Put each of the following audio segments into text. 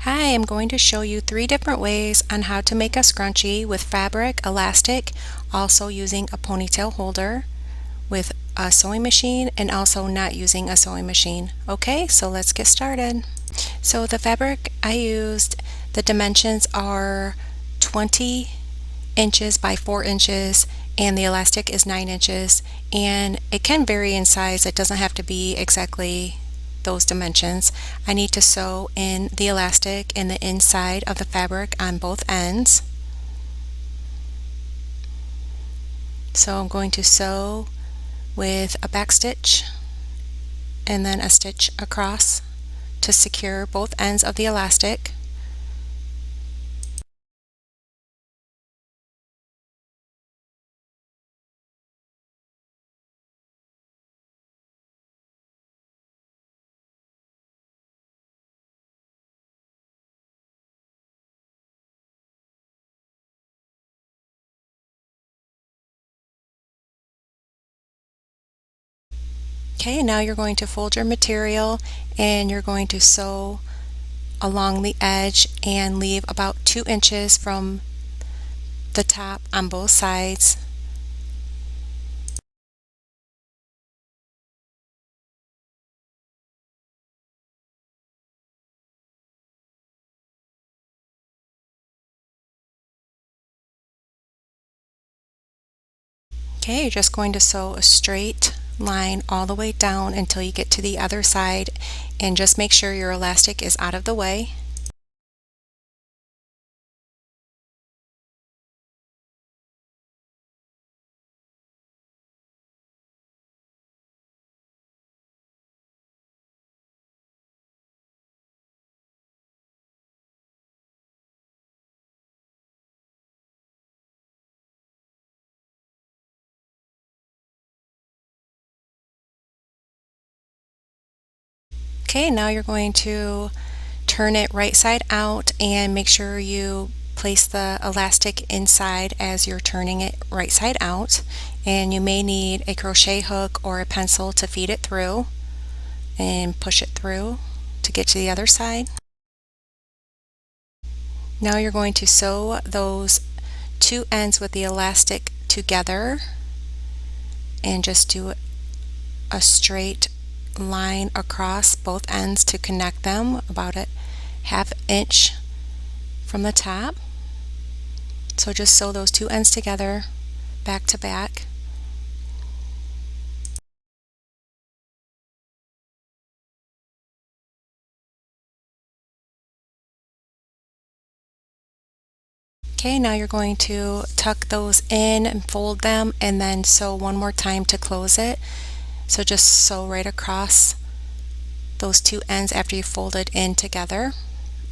Hi, I'm going to show you 3 different ways on how to make a scrunchie with fabric, elastic, also using a ponytail holder, with a sewing machine, and also not using a sewing machine. Okay, so let's get started. So the fabric I used, the dimensions are 20 inches by 4 inches, and the elastic is 9 inches, and it can vary in size. It doesn't have to be exactly those dimensions. I need to sew in the elastic in the inside of the fabric on both ends. So I'm going to sew with a back stitch and then a stitch across to secure both ends of the elastic. Okay, now you're going to fold your material and you're going to sew along the edge and leave about 2 inches from the top on both sides. Okay, you're just going to sew a straight line all the way down until you get to the other side, and just make sure your elastic is out of the way. Okay, now you're going to turn it right side out and make sure you place the elastic inside as you're turning it right side out, and you may need a crochet hook or a pencil to feed it through and push it through to get to the other side. Now you're going to sew those 2 ends with the elastic together and just do a straight line across both ends to connect them about a ½ inch from the top. So just sew those 2 ends together back to back. Okay, now you're going to tuck those in and fold them and then sew one more time to close it. So just sew right across those 2 ends after you fold it in together,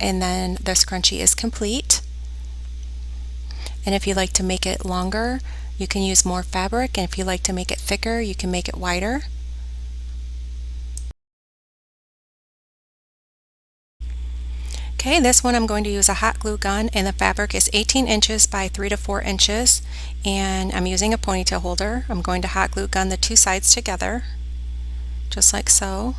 and then the scrunchie is complete. And if you like to make it longer, you can use more fabric, and if you like to make it thicker, you can make it wider. Okay, this one I'm going to use a hot glue gun, and the fabric is 18 inches by 3 to 4 inches, and I'm using a ponytail holder. I'm going to hot glue gun the 2 sides together, just like so.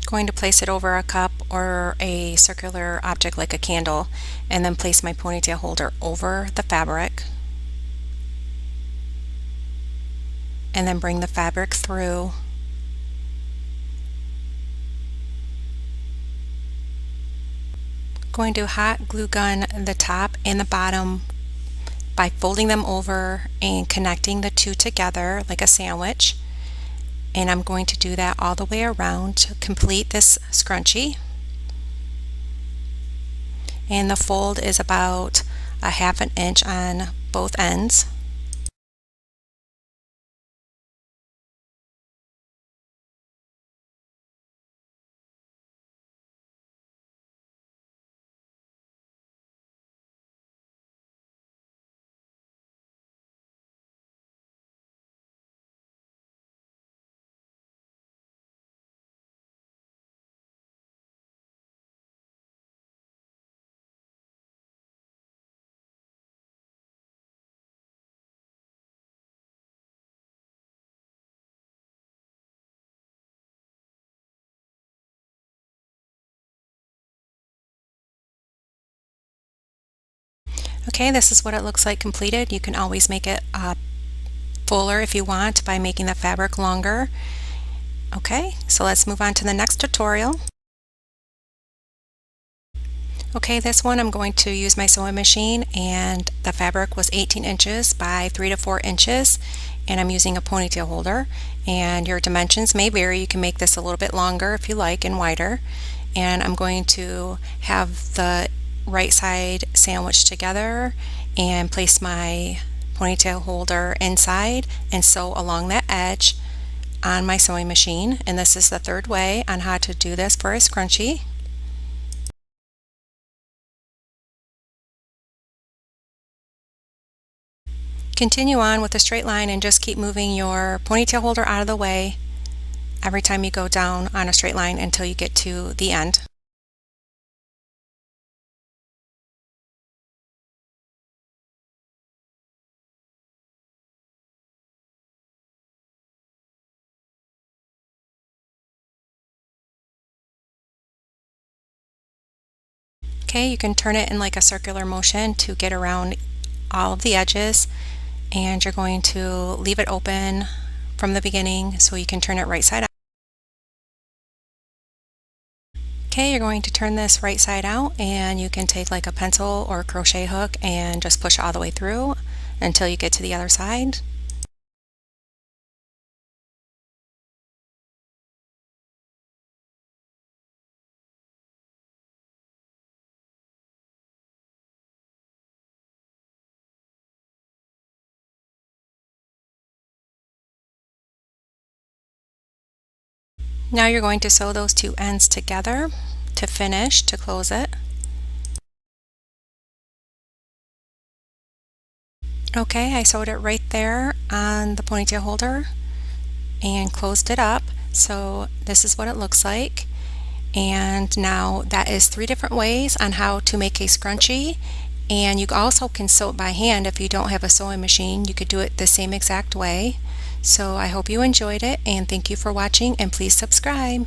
Going to place it over a cup or a circular object like a candle, and then place my ponytail holder over the fabric, and then bring the fabric through. Going to hot glue gun the top and the bottom by folding them over and connecting the 2 together like a sandwich. And I'm going to do that all the way around to complete this scrunchie. And the fold is about a ½ inch on both ends. Okay, this is what it looks like completed. You can always make it fuller if you want by making the fabric longer. Okay, so let's move on to the next tutorial. Okay, this one I'm going to use my sewing machine, and the fabric was 18 inches by 3 to 4 inches, and I'm using a ponytail holder, and your dimensions may vary. You can make this a little bit longer if you like and wider, and I'm going to have the right side sandwiched together and place my ponytail holder inside and sew along that edge on my sewing machine. And this is the third way on how to do this for a scrunchie. Continue on with a straight line and just keep moving your ponytail holder out of the way every time you go down on a straight line until you get to the end. Okay, you can turn it in like a circular motion to get around all of the edges, and you're going to leave it open from the beginning so you can turn it right side out. Okay, you're going to turn this right side out, and you can take like a pencil or a crochet hook and just push all the way through until you get to the other side. Now you're going to sew those two ends together to finish, to close it. Okay, I sewed it right there on the ponytail holder and closed it up. So this is what it looks like. And now that is 3 different ways on how to make a scrunchie. And you also can sew it by hand if you don't have a sewing machine. You could do it the same exact way. So I hope you enjoyed it, and thank you for watching, and please subscribe.